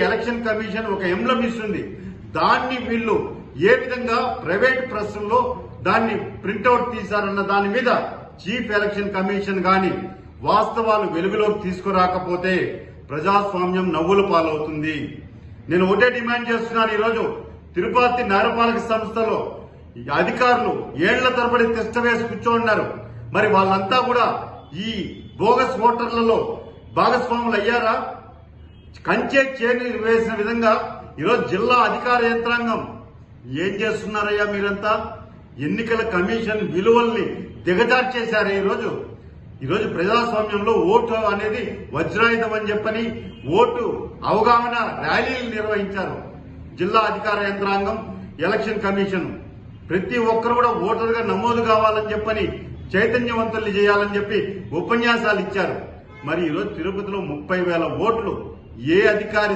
Election commission ఒక emblem ఇస్తుంది. దాన్ని వీళ్ళు ఏ విధంగా ప్రైవేట్ ప్రెస్లో దాన్ని ప్రింట్అవుట్ తీశారన్న దాని మీద చీఫ్ ఎలక్షన్ కమిషన్ గాని వాస్తవాలు వెలుగులోకి తీసుకురాకపోతే ప్రజాస్వామ్యం నవ్వుల పాలవుతుంది. నేను ఒకటే డిమాండ్ చేస్తున్నాను. ఈరోజు తిరుపతి నగరపాలక సంస్థలో అధికారులు ఏళ్ల తరబడి తిష్ట వేసి కూర్చోన్నారు. మరి వాళ్ళంతా కూడా ఈ బోగస్ ఓటర్లలో భాగస్వాములు అయ్యారా? కంచె చేని వేసిన విధంగా ఈరోజు జిల్లా అధికార యంత్రాంగం ఏం చేస్తున్నారయ్యా? మీరంతా ఎన్నికల కమిషన్ విలువల్ని దిగజార్చేశారు. ఈరోజు ప్రజాస్వామ్యంలో ఓటు అనేది వజ్రాయుధం అని చెప్పని ఓటు అవగాహన ర్యాలీలు నిర్వహించారు. జిల్లా అధికార యంత్రాంగం, ఎలక్షన్ కమిషన్ ప్రతి ఒక్కరు కూడా ఓటర్గా నమోదు కావాలని చెప్పని చైతన్యవంతుల్ని చేయాలని చెప్పి ఉపన్యాసాలు ఇచ్చారు. మరి ఈరోజు తిరుపతిలో 30,000 ఓట్లు ఏ అధికారి